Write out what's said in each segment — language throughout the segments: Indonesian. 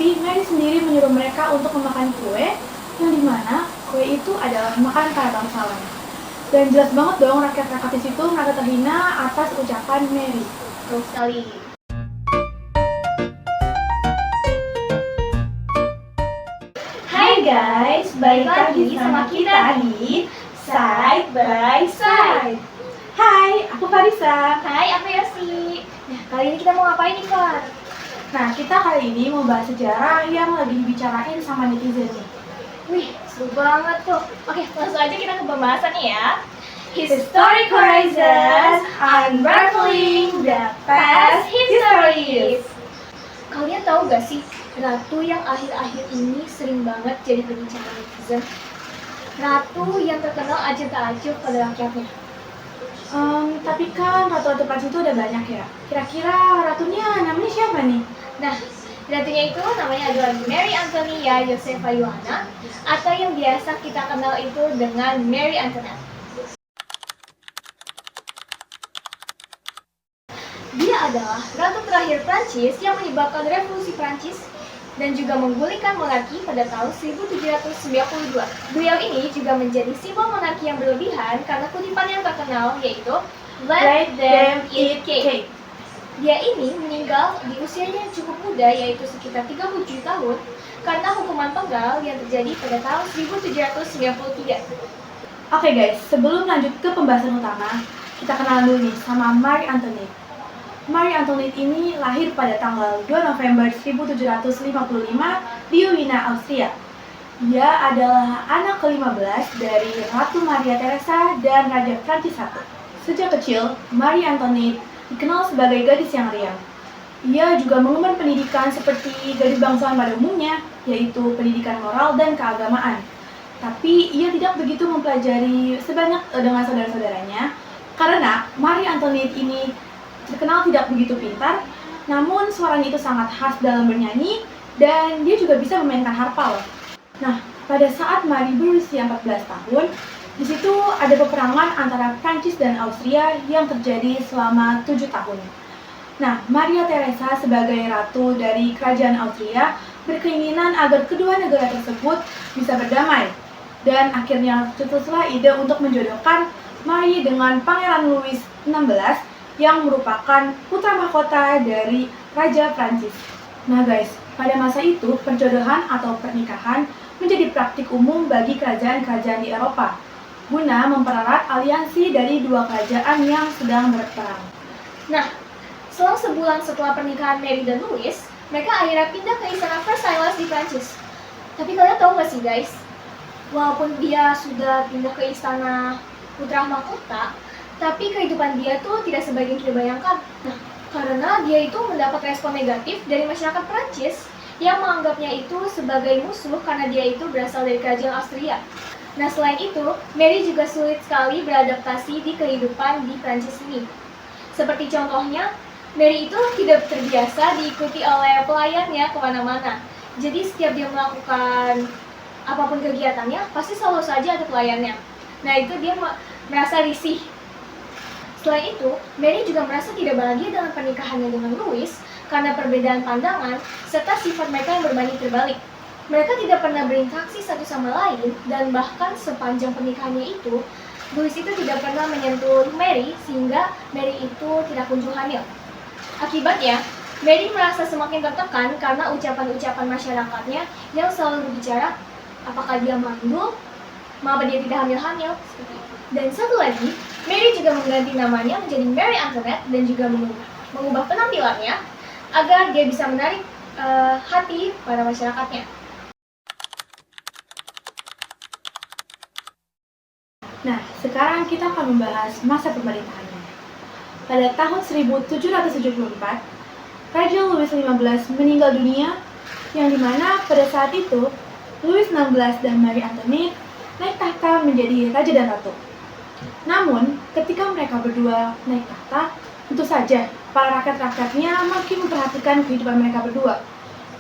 Tapi Mary sendiri menyuruh mereka untuk memakan kue, yang dimana kue itu adalah makanan para bangsawan. Dan jelas banget dong rakyat-rakyat di situ merasa terhina atas ucapan Mary. Betul sekali. Hai guys, balik lagi sama kita di Side by Side. Hai, aku Farisa. Hai, aku Yosi. Nah, kali ini kita mau ngapain nih, Far? Nah, kita kali ini mau bahas sejarah yang lagi dibicarain sama netizen nih. Wih, seru banget tuh. Oke, langsung aja kita ke pembahasannya ya. Historic Horizons, Unraveling the Past Histories. Kalian tahu gak sih, ratu yang akhir-akhir ini sering banget jadi pembicaraan netizen? Ratu yang terkenal aja tak acuh pada rakyatnya. Tapi kan ratu-ratu Prancis itu ada banyak ya. Kira-kira ratunya namanya siapa nih? Nah, ratunya itu namanya adalah Mary Antonia Josefa Johanna, atau yang biasa kita kenal itu dengan Mary Antoinette. Dia adalah ratu terakhir Prancis yang menyebabkan revolusi Prancis dan juga menggulingkan monarki pada tahun 1792. Beliau ini juga menjadi simbol monarki yang berlebihan karena kutipan yang terkenal yaitu Let them eat cake. Dia ini meninggal di usianya yang cukup muda yaitu sekitar 37 tahun karena hukuman penggal yang terjadi pada tahun 1793. Oke guys, sebelum lanjut ke pembahasan utama, kita kenalan dulu nih sama Marie Antoinette. Marie Antoinette ini lahir pada tanggal 2 November 1755 di Wina, Austria. Dia adalah anak ke-15 dari Ratu Maria Theresa dan Raja Prancis I. Sejak kecil, Marie Antoinette dikenal sebagai gadis yang riang. Ia juga mengemban pendidikan seperti gadis bangsawan pada umumnya, yaitu pendidikan moral dan keagamaan. Tapi ia tidak begitu mempelajari sebanyak dengan saudara-saudaranya, karena Marie Antoinette ini terkenal tidak begitu pintar, namun suaranya itu sangat khas dalam bernyanyi, dan dia juga bisa memainkan harpa loh. Nah, pada saat Marie berusia 14 tahun, di situ ada peperangan antara Prancis dan Austria yang terjadi selama 7 tahun. Nah, Maria Theresa sebagai ratu dari kerajaan Austria berkeinginan agar kedua negara tersebut bisa berdamai. Dan akhirnya tercetuslah ide untuk menjodohkan Marie dengan Pangeran Louis XVI yang merupakan putra mahkota dari Raja Prancis. Nah guys, pada masa itu perjodohan atau pernikahan menjadi praktik umum bagi kerajaan-kerajaan di Eropa guna mempererat aliansi dari dua kerajaan yang sedang berperang. Nah, selang sebulan setelah pernikahan Mary dan Louis, mereka akhirnya pindah ke istana Versailles di Prancis. Tapi kalian tahu gak sih guys, walaupun dia sudah pindah ke istana putra mahkota, tapi kehidupan dia tuh tidak sebaik yang kita bayangkan. Nah, karena dia itu mendapat respon negatif dari masyarakat Prancis yang menganggapnya itu sebagai musuh karena dia itu berasal dari kerajaan Austria. Nah, selain itu, Mary juga sulit sekali beradaptasi di kehidupan di Prancis ini. Seperti contohnya, Mary itu tidak terbiasa diikuti oleh pelayannya kemana-mana. Jadi setiap dia melakukan apapun kegiatannya, pasti selalu saja ada pelayannya. Nah, itu dia merasa risih. Selain itu, Mary juga merasa tidak bahagia dengan pernikahannya dengan Louis karena perbedaan pandangan serta sifat mereka yang berbanding terbalik. Mereka tidak pernah berinteraksi satu sama lain dan bahkan sepanjang pernikahannya itu, Louis itu tidak pernah menyentuh Mary sehingga Mary itu tidak kunjung hamil. Akibatnya, Mary merasa semakin tertekan karena ucapan-ucapan masyarakatnya yang selalu berbicara apakah dia mandul, mengapa dia tidak hamil-hamil, seperti itu. Dan satu lagi, Mary juga mengganti namanya menjadi Mary Antoinette dan juga mengubah penampilannya agar dia bisa menarik hati para masyarakatnya. Nah, sekarang kita akan membahas masa pemerintahannya. Pada tahun 1774, Raja Louis XV meninggal dunia, yang dimana pada saat itu, Louis XVI dan Marie Antoinette naik tahta menjadi raja dan ratu. Namun, ketika mereka berdua naik tahta, tentu saja para rakyat-rakyatnya makin memperhatikan kehidupan mereka berdua.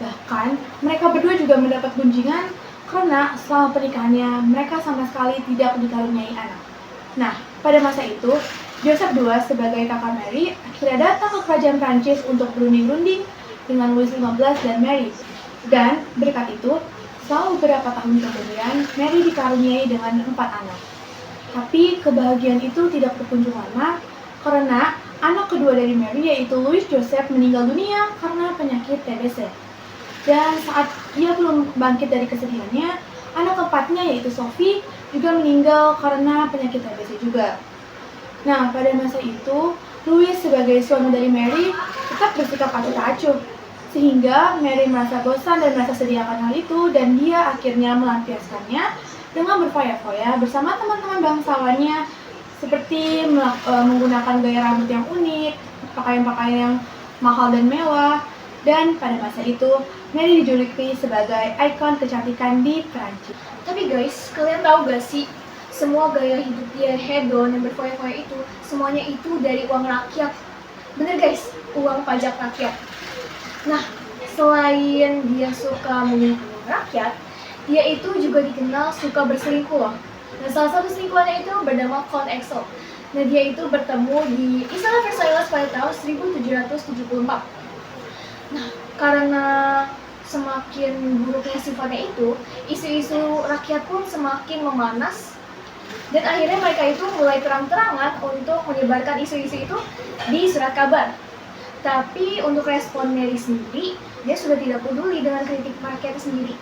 Bahkan, mereka berdua juga mendapat gunjingan karena selama pernikahannya mereka sama sekali tidak dikaruniai anak. Nah, pada masa itu, Joseph II sebagai kakak Mary akhirnya datang ke kerajaan Prancis untuk berunding-runding dengan Louis XV dan Mary. Dan berkat itu, setelah beberapa tahun kemudian, Mary dikaruniai dengan 4 anak. Tapi kebahagiaan itu tidak berkunjung lama karena anak kedua dari Mary yaitu Louis Joseph meninggal dunia karena penyakit TBC. Dan saat ia belum bangkit dari kesedihannya, anak keempatnya yaitu Sophie juga meninggal karena penyakit TBC juga. Nah, pada masa itu, Louis sebagai suami dari Mary tetap bersikap acuh tak acuh. Sehingga Mary merasa bosan dan merasa sedih akan hal itu dan dia akhirnya melampiaskannya dengan berfoya-foya bersama teman-teman bangsawannya seperti menggunakan gaya rambut yang unik, pakaian-pakaian yang mahal dan mewah, dan pada masa itu Mary dijuluki sebagai ikon kecantikan di Prancis. Tapi guys, kalian tahu gak sih, semua gaya hidup dia hedon dan berfoya-foya itu, semuanya itu dari uang rakyat. Bener guys, uang pajak rakyat. Nah, selain dia suka menyelingkuhi rakyat, dia itu juga dikenal suka berselingkuh loh. Nah, salah satu selingkuhannya itu bernama Count Axel. Nah, dia itu bertemu di Istana Versailles pada tahun 1774. Nah, karena semakin buruknya sifatnya itu, isu-isu rakyat pun semakin memanas. Dan akhirnya mereka itu mulai terang-terangan untuk menyebarkan isu-isu itu di surat kabar. Tapi untuk respon Mary sendiri, dia sudah tidak peduli dengan kritik rakyat sendiri.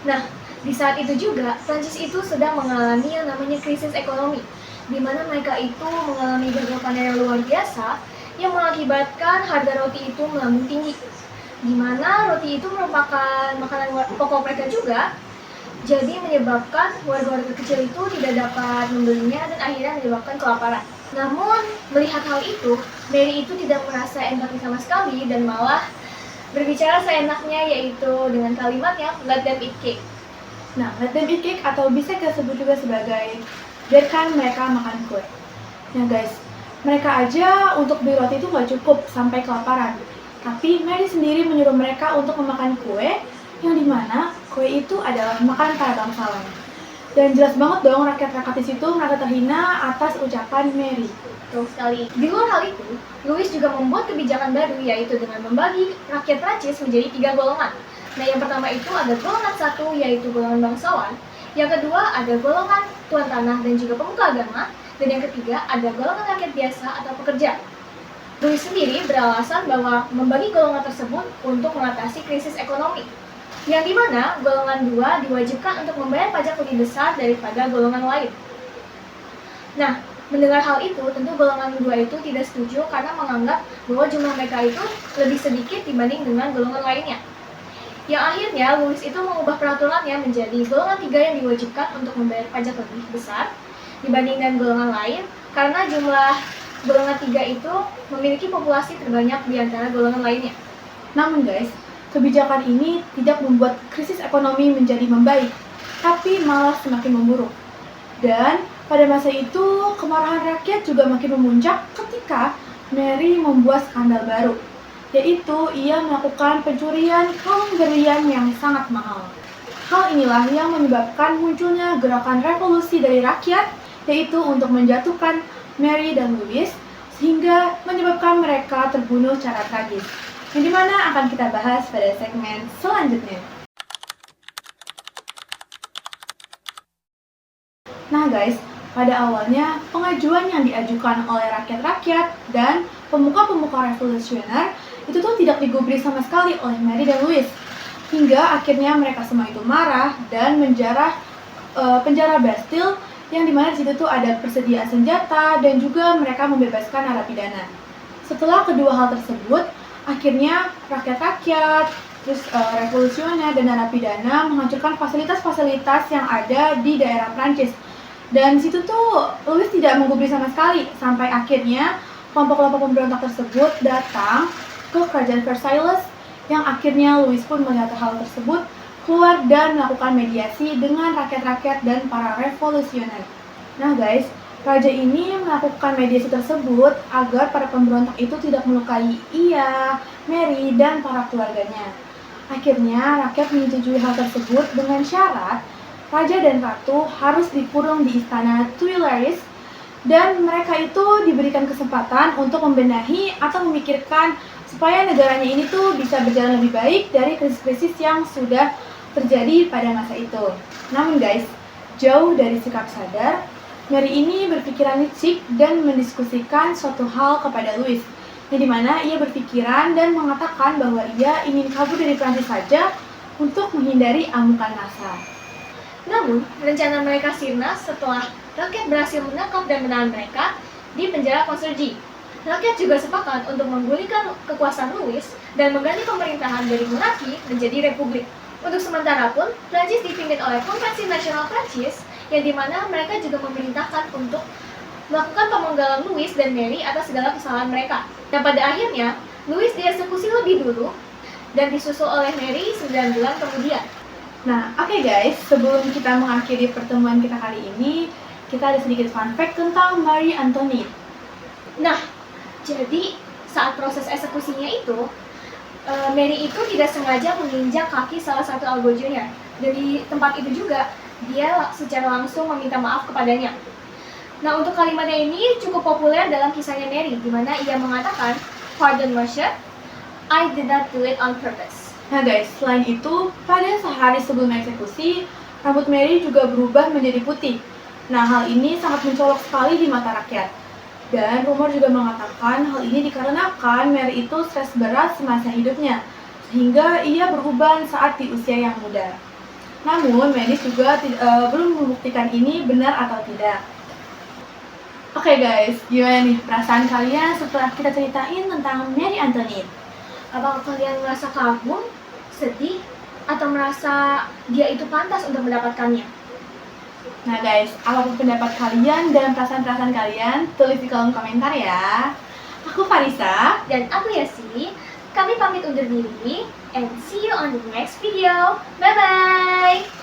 Nah, di saat itu juga, Prancis itu sedang mengalami yang namanya krisis ekonomi, di mana mereka itu mengalami gagal panen yang luar biasa, yang mengakibatkan harga roti itu melambung tinggi. Di mana roti itu merupakan makanan pokok mereka juga, jadi menyebabkan warga-warga kecil itu tidak dapat membelinya dan akhirnya menyebabkan kelaparan. Namun, melihat hal itu, Mary itu tidak merasa empati sama sekali dan malah berbicara seenaknya yaitu dengan kalimatnya, "Let them eat cake." Nah, let them eat cake atau bisa kita sebut juga sebagai biarkan mereka makan kue. Nah guys, mereka aja untuk beli roti itu nggak cukup sampai kelaparan. Tapi Mary sendiri menyuruh mereka untuk memakan kue yang dimana kue itu adalah makanan para bangsawan. Dan jelas banget dong rakyat-rakyat di situ merasa terhina atas ucapan Mary. Betul sekali. Di luar hal itu, Louis juga membuat kebijakan baru yaitu dengan membagi rakyat Prancis menjadi 3 golongan. Nah, yang pertama itu ada golongan 1 yaitu golongan bangsawan, yang kedua ada golongan tuan tanah dan juga pemuka agama, dan yang ketiga ada golongan rakyat biasa atau pekerja. Louis sendiri beralasan bahwa membagi golongan tersebut untuk mengatasi krisis ekonomi, yang dimana golongan 2 diwajibkan untuk membayar pajak lebih besar daripada golongan lain. Nah, mendengar hal itu, tentu golongan 2 itu tidak setuju karena menganggap bahwa jumlah mereka itu lebih sedikit dibanding dengan golongan lainnya. Yang akhirnya, Louis itu mengubah peraturannya menjadi golongan 3 yang diwajibkan untuk membayar pajak lebih besar dibandingkan golongan lain karena jumlah golongan 3 itu memiliki populasi terbanyak di antara golongan lainnya. Namun guys, kebijakan ini tidak membuat krisis ekonomi menjadi membaik, tapi malah semakin memburuk. Dan pada masa itu, kemarahan rakyat juga makin memuncak ketika Mary membuat skandal baru, yaitu ia melakukan pencurian kalung berlian yang sangat mahal. Hal inilah yang menyebabkan munculnya gerakan revolusi dari rakyat, yaitu untuk menjatuhkan Mary dan Louis, sehingga menyebabkan mereka terbunuh secara tragis. Yang dimana akan kita bahas pada segmen selanjutnya. Nah guys, pada awalnya pengajuan yang diajukan oleh rakyat-rakyat dan pemuka-pemuka revolusioner itu tuh tidak digubris sama sekali oleh Mary dan Louis. Hingga akhirnya mereka semua itu marah dan menjarah penjara Bastille yang dimana di situ tuh ada persediaan senjata dan juga mereka membebaskan narapidana. Setelah kedua hal tersebut, akhirnya rakyat-rakyat, terus revolusioner dan narapidana menghancurkan fasilitas-fasilitas yang ada di daerah Prancis. Dan di situ tuh Louis tidak menggubris sama sekali sampai akhirnya kelompok-kelompok pemberontak tersebut datang ke kerajaan Versailles yang akhirnya Louis pun melihat hal tersebut keluar dan melakukan mediasi dengan rakyat-rakyat dan para revolusioner. Nah guys, raja ini melakukan mediasi tersebut agar para pemberontak itu tidak melukai ia, Mary, dan para keluarganya. Akhirnya rakyat menyetujui hal tersebut dengan syarat raja dan ratu harus dikurung di istana Tuileries dan mereka itu diberikan kesempatan untuk membenahi atau memikirkan supaya negaranya ini tuh bisa berjalan lebih baik dari krisis-krisis yang sudah terjadi pada masa itu. Namun guys, jauh dari sikap sadar, Mary ini berpikiran licik dan mendiskusikan suatu hal kepada Louis, yang dimana ia berpikiran dan mengatakan bahwa ia ingin kabur dari Prancis saja untuk menghindari amukan massa. Namun, rencana mereka sirna setelah rakyat berhasil menangkap dan menahan mereka di penjara Konserji. Rakyat juga sepakat untuk menggulingkan kekuasaan Louis dan mengganti pemerintahan dari monarki menjadi republik. Untuk sementara pun, Prancis dipimpin oleh Konvensi Nasional Prancis, yang dimana mereka juga memerintahkan untuk melakukan pemenggalan Louis dan Mary atas segala kesalahan mereka. Dan pada akhirnya, Louis dieksekusi lebih dulu dan disusul oleh Mary 9 bulan kemudian. Nah, oke guys, sebelum kita mengakhiri pertemuan kita kali ini, kita ada sedikit fun fact tentang Marie Antoinette. Nah, jadi saat proses eksekusinya itu, Mary itu tidak sengaja menginjak kaki salah satu algojonya. Dari tempat itu juga, dia secara langsung meminta maaf kepadanya. Nah, untuk kalimatnya ini cukup populer dalam kisahnya Mary, di mana ia mengatakan, "Pardon, Monsieur, I did not do it on purpose." Nah guys, selain itu, pada sehari sebelum eksekusi, rambut Mary juga berubah menjadi putih. Nah, hal ini sangat mencolok sekali di mata rakyat. Dan rumor juga mengatakan hal ini dikarenakan Mary itu stres berat semasa hidupnya, sehingga ia beruban saat di usia yang muda. Namun, medis juga belum membuktikan ini benar atau tidak. Oke guys, gimana nih perasaan kalian setelah kita ceritain tentang Marie Antoinette? Apakah kalian merasa kagum, sedih, atau merasa dia itu pantas untuk mendapatkannya? Nah guys, apapun pendapat kalian dan perasaan-perasaan kalian, tulis di kolom komentar ya. Aku Farisa. Dan aku Yasi. Kami pamit undur diri, and see you on the next video. Bye-bye!